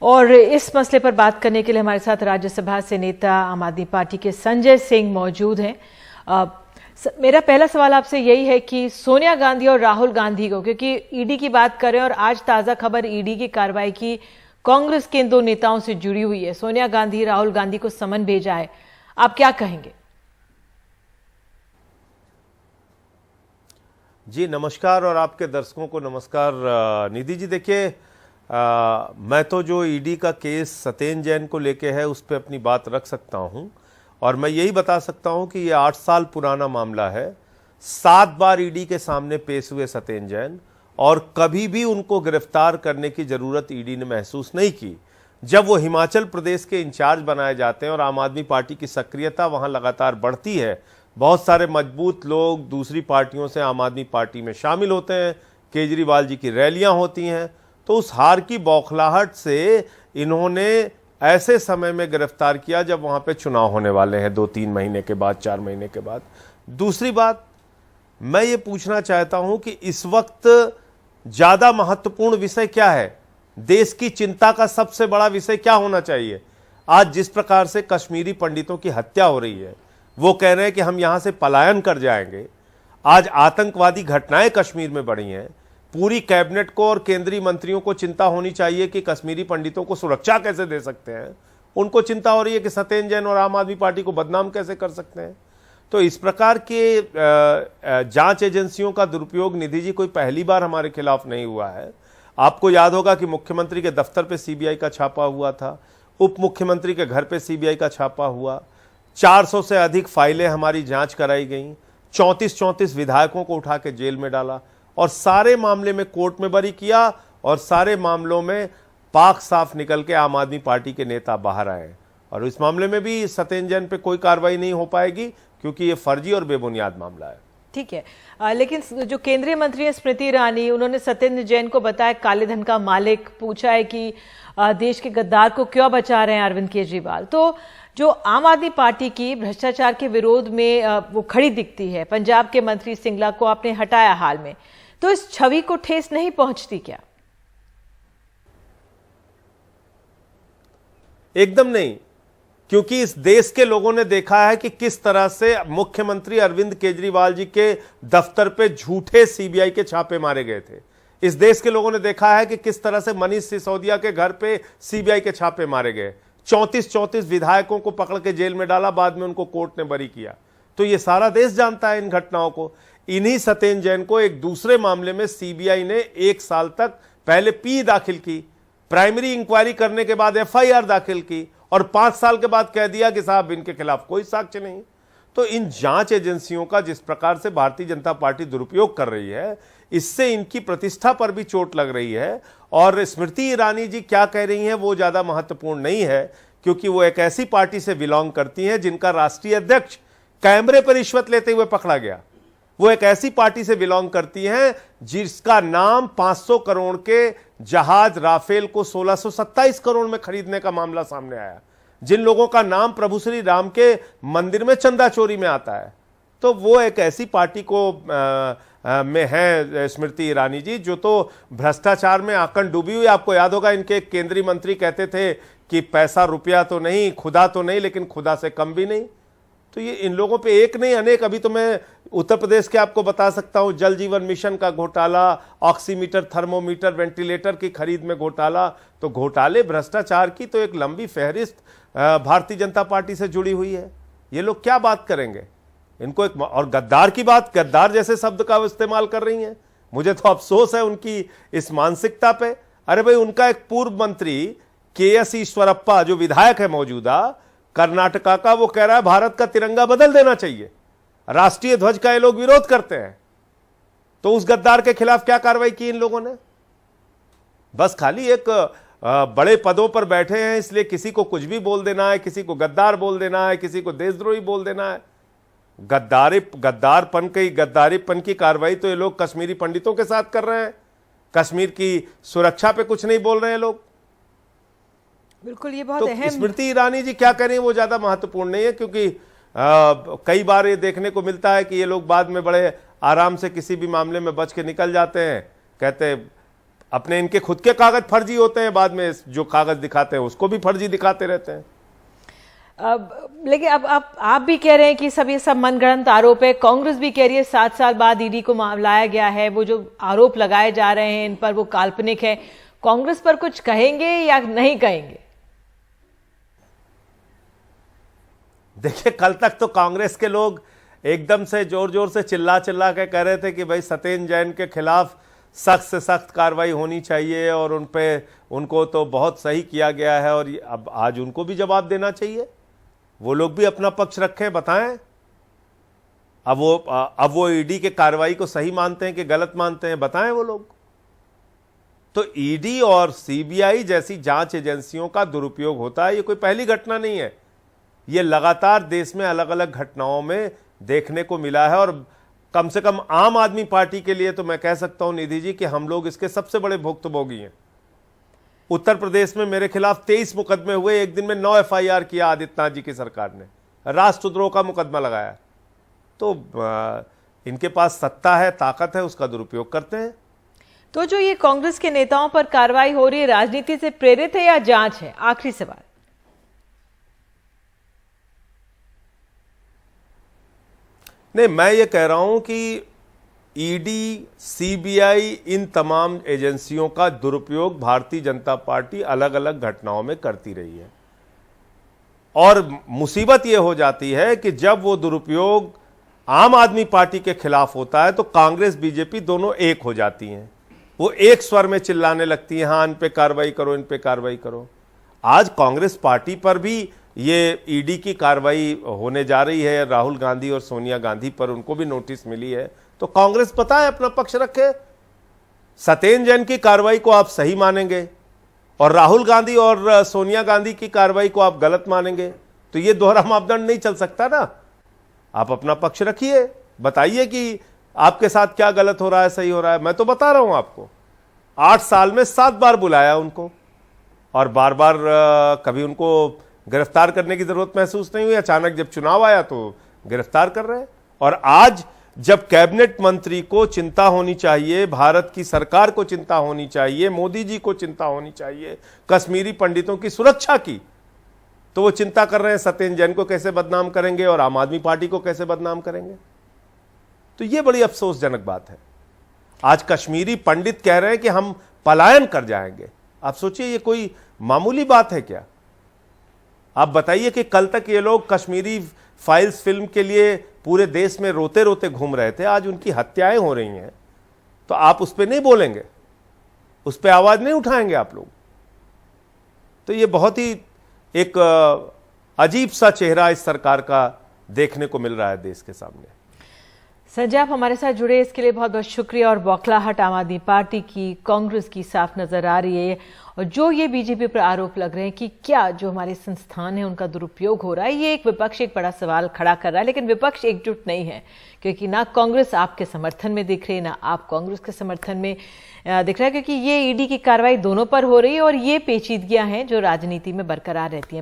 और इस मसले पर बात करने के लिए हमारे साथ राज्यसभा से नेता आम आदमी पार्टी के संजय सिंह मौजूद हैं। मेरा पहला सवाल आपसे यही है कि सोनिया गांधी और राहुल गांधी को, क्योंकि ईडी की बात करें और आज ताज़ा खबर ईडी की कार्रवाई की कांग्रेस के इन दो नेताओं से जुड़ी हुई है, सोनिया गांधी राहुल गांधी को समन भेजा है, आप क्या कहेंगे? जी नमस्कार, और आपके दर्शकों को नमस्कार। निधि जी देखिए, मैं तो जो ईडी का केस सत्येंद्र जैन को लेके है उस पर अपनी बात रख सकता हूं, और मैं यही बता सकता हूं कि ये 8 साल पुराना मामला है। 7 बार ईडी के सामने पेश हुए सत्येंद्र जैन, और कभी भी उनको गिरफ्तार करने की जरूरत ईडी ने महसूस नहीं की। जब वो हिमाचल प्रदेश के इंचार्ज बनाए जाते हैं और आम आदमी पार्टी की सक्रियता वहां लगातार बढ़ती है, बहुत सारे मजबूत लोग दूसरी पार्टियों से आम आदमी पार्टी में शामिल होते हैं, केजरीवाल जी की रैलियां होती हैं, तो उस हार की बौखलाहट से इन्होंने ऐसे समय में गिरफ्तार किया जब वहां पे चुनाव होने वाले हैं 2-3 महीने के बाद, 4 महीने के बाद। दूसरी बात, मैं ये पूछना चाहता हूं कि इस वक्त ज्यादा महत्वपूर्ण विषय क्या है? देश की चिंता का सबसे बड़ा विषय क्या होना चाहिए? आज जिस प्रकार से कश्मीरी पंडितों की हत्या हो रही है, वो कह रहे हैं कि हम यहां से पलायन कर जाएंगे। आज आतंकवादी घटनाएं कश्मीर में बढ़ी हैं। पूरी कैबिनेट को और केंद्रीय मंत्रियों को चिंता होनी चाहिए कि कश्मीरी पंडितों को सुरक्षा कैसे दे सकते हैं। उनको चिंता हो रही है कि सत्येंद्र जैन और आम आदमी पार्टी को बदनाम कैसे कर सकते हैं। तो इस प्रकार के जांच एजेंसियों का दुरुपयोग, निधि जी, कोई पहली बार हमारे खिलाफ नहीं हुआ है। आपको याद होगा कि मुख्यमंत्री के दफ्तर पे सीबीआई का छापा हुआ था, उप मुख्यमंत्री के घर पे सीबीआई का छापा हुआ, 400 से अधिक फाइलें हमारी जांच कराई गई, 34 विधायकों को उठा के जेल में डाला, और सारे मामले में कोर्ट में बरी किया, और सारे मामलों में पाक साफ निकल के आम आदमी पार्टी के नेता बाहर आए। और इस मामले में भी सत्येंद्र जैन पे कोई कार्रवाई नहीं हो पाएगी, क्योंकि ये फर्जी और बेबुनियाद मामला है। ठीक है, लेकिन जो केंद्रीय मंत्री है स्मृति ईरानी, उन्होंने सत्येंद्र जैन को बताया काले धन का मालिक। पूछा है कि देश के गद्दार को क्यों बचा रहे हैं अरविंद केजरीवाल। तो जो आम आदमी पार्टी की भ्रष्टाचार के विरोध में वो खड़ी दिखती है, पंजाब के मंत्री सिंगला को आपने हटाया हाल में, तो इस छवि को ठेस नहीं पहुंचती क्या? एकदम नहीं, क्योंकि इस देश के लोगों ने देखा है कि किस तरह से मुख्यमंत्री अरविंद केजरीवाल जी के दफ्तर पे झूठे सीबीआई के छापे मारे गए थे। इस देश के लोगों ने देखा है कि किस तरह से मनीष सिसोदिया के घर पे सीबीआई के छापे मारे गए, 34 विधायकों को पकड़ के जेल में डाला, बाद में उनको कोर्ट ने बरी किया। तो ये सारा देश जानता है इन घटनाओं को। इन्हीं सत्येंद्र जैन को एक दूसरे मामले में सीबीआई ने 1 साल तक पहले पी दाखिल की, प्राइमरी इंक्वायरी करने के बाद एफआईआर दाखिल की, और 5 साल के बाद कह दिया कि साहब इनके खिलाफ कोई साक्ष्य नहीं। तो इन जांच एजेंसियों का जिस प्रकार से भारतीय जनता पार्टी दुरुपयोग कर रही है, इससे इनकी प्रतिष्ठा पर भी चोट लग रही है। और स्मृति ईरानी जी क्या कह रही हैं वो ज्यादा महत्वपूर्ण नहीं है, क्योंकि वो एक ऐसी पार्टी से बिलोंग करती हैं जिनका राष्ट्रीय अध्यक्ष कैमरे पर रिश्वत लेते हुए पकड़ा गया। वो एक ऐसी पार्टी से बिलोंग करती हैं जिसका नाम 500 करोड़ के जहाज राफेल को 1627 करोड़ में खरीदने का मामला सामने आया, जिन लोगों का नाम प्रभु श्री राम के मंदिर में चंदा चोरी में आता है। तो वो एक ऐसी पार्टी को में है स्मृति ईरानी जी, जो तो भ्रष्टाचार में आंकन डूबी हुई। आपको याद होगा इनके केंद्रीय मंत्री कहते थे कि पैसा रुपया तो नहीं, खुदा तो नहीं, लेकिन खुदा से कम भी नहीं। तो ये इन लोगों पे एक नहीं अनेक, अभी तो मैं उत्तर प्रदेश के आपको बता सकता हूं, जल जीवन मिशन का घोटाला, ऑक्सीमीटर, थर्मोमीटर, वेंटिलेटर की खरीद में घोटाला। तो घोटाले, भ्रष्टाचार की तो एक लंबी फहरिस्त भारतीय जनता पार्टी से जुड़ी हुई है। ये लोग क्या बात करेंगे? इनको एक, और गद्दार की बात, गद्दार जैसे शब्द का इस्तेमाल कर रही हैं। मुझे तो अफसोस है उनकी इस मानसिकता पे। अरे भाई, उनका एक पूर्व मंत्री के.एस. ईश्वरप्पा जो विधायक है मौजूदा कर्नाटका का, वो कह रहा है भारत का तिरंगा बदल देना चाहिए, राष्ट्रीय ध्वज का ये लोग विरोध करते हैं। तो उस गद्दार के खिलाफ क्या कार्रवाई की इन लोगों ने? बस खाली एक बड़े पदों पर बैठे हैं इसलिए किसी को कुछ भी बोल देना है, किसी को गद्दार बोल देना है, किसी को देशद्रोही बोल देना है। गद्दारीपन की कार्रवाई तो ये लोग कश्मीरी पंडितों के साथ कर रहे हैं। कश्मीर की सुरक्षा पे कुछ नहीं बोल रहे हैं लोग। बिल्कुल, ये बहुत तो अहम। स्मृति ईरानी जी क्या करें वो ज्यादा महत्वपूर्ण नहीं है, क्योंकि कई बार ये देखने को मिलता है कि ये लोग बाद में बड़े आराम से किसी भी मामले में बच के निकल जाते हैं। कहते अपने इनके खुद के कागज फर्जी होते हैं, बाद में जो कागज दिखाते हैं उसको भी फर्जी दिखाते रहते हैं। लेकिन अब आप भी कह रहे हैं कि सब ये सब मनगढ़ंत आरोप है, कांग्रेस भी कह रही है 7 साल बाद ईडी को लाया गया है, वो जो आरोप लगाए जा रहे हैं इन पर वो काल्पनिक है। कांग्रेस पर कुछ कहेंगे या नहीं कहेंगे? देखिए, कल तक तो कांग्रेस के लोग एकदम से जोर जोर से चिल्ला चिल्ला के कह रहे थे कि भाई सत्येंद्र जैन के खिलाफ सख्त से सख्त कार्रवाई होनी चाहिए और उनको तो बहुत सही किया गया है, और अब आज उनको भी जवाब देना चाहिए। वो लोग भी अपना पक्ष रखें, बताएं। अब वो ईडी के कार्रवाई को सही मानते हैं कि गलत मानते हैं, बताएं वो लोग। तो ईडी और सीबीआई जैसी जांच एजेंसियों का दुरुपयोग होता है, ये कोई पहली घटना नहीं है। ये लगातार देश में अलग अलग घटनाओं में देखने को मिला है, और कम से कम आम आदमी पार्टी के लिए तो मैं कह सकता हूं निधि जी कि हम लोग इसके सबसे बड़े भुक्तभोगी हैं। उत्तर प्रदेश में मेरे खिलाफ 23 मुकदमे हुए, एक दिन में 9 एफआईआर किया आदित्यनाथ जी की सरकार ने, राष्ट्रद्रोह का मुकदमा लगाया। तो इनके पास सत्ता है, ताकत है, उसका दुरुपयोग करते हैं। तो जो ये कांग्रेस के नेताओं पर कार्रवाई हो रही है, राजनीति से प्रेरित है या जांच है? आखिरी सवाल। नहीं, मैं ये कह रहा हूं कि ईडी, सीबीआई, इन तमाम एजेंसियों का दुरुपयोग भारतीय जनता पार्टी अलग अलग घटनाओं में करती रही है, और मुसीबत यह हो जाती है कि जब वो दुरुपयोग आम आदमी पार्टी के खिलाफ होता है तो कांग्रेस बीजेपी दोनों एक हो जाती हैं। वो एक स्वर में चिल्लाने लगती हैं, हाँ इन पे कार्रवाई करो, इन पे कार्रवाई करो। आज कांग्रेस पार्टी पर भी ये ईडी की कार्रवाई होने जा रही है, राहुल गांधी और सोनिया गांधी पर उनको भी नोटिस मिली है। तो कांग्रेस पता है अपना पक्ष रखे। सत्येंद्र जैन की कार्रवाई को आप सही मानेंगे और राहुल गांधी और सोनिया गांधी की कार्रवाई को आप गलत मानेंगे, तो ये दोहरा मापदंड नहीं चल सकता ना। आप अपना पक्ष रखिए, बताइए कि आपके साथ क्या गलत हो रहा है, सही हो रहा है। मैं तो बता रहा हूं आपको, 8 साल में 7 बार बुलाया उनको, और बार बार कभी उनको गिरफ्तार करने की जरूरत महसूस नहीं हुई। अचानक जब चुनाव आया तो गिरफ्तार कर रहे हैं। और आज जब कैबिनेट मंत्री को चिंता होनी चाहिए, भारत की सरकार को चिंता होनी चाहिए, मोदी जी को चिंता होनी चाहिए कश्मीरी पंडितों की सुरक्षा की, तो वो चिंता कर रहे हैं सत्येंद्र जैन को कैसे बदनाम करेंगे और आम आदमी पार्टी को कैसे बदनाम करेंगे। तो ये बड़ी अफसोसजनक बात है। आज कश्मीरी पंडित कह रहे हैं कि हम पलायन कर जाएंगे। आप सोचिए, ये कोई मामूली बात है क्या? आप बताइए कि कल तक ये लोग कश्मीरी फाइल्स फिल्म के लिए पूरे देश में रोते रोते घूम रहे थे, आज उनकी हत्याएं हो रही हैं, तो आप उस पर नहीं बोलेंगे, उस पर आवाज नहीं उठाएंगे आप लोग? तो ये बहुत ही एक अजीब सा चेहरा इस सरकार का देखने को मिल रहा है देश के सामने। संजय, आप हमारे साथ जुड़े इसके लिए बहुत बहुत शुक्रिया। और बौखलाहट आम आदमी पार्टी की, कांग्रेस की साफ नजर आ रही है, और जो ये बीजेपी पर आरोप लग रहे हैं कि क्या जो हमारे संस्थान है उनका दुरुपयोग हो रहा है, ये एक विपक्ष एक बड़ा सवाल खड़ा कर रहा है। लेकिन विपक्ष एकजुट नहीं है, क्योंकि ना कांग्रेस आपके समर्थन में दिख रही है, ना आप कांग्रेस के समर्थन में दिख रहा है, क्योंकि ये ईडी की कार्रवाई दोनों पर हो रही है, और ये पेचीदगियां हैं जो राजनीति में बरकरार रहती हैं।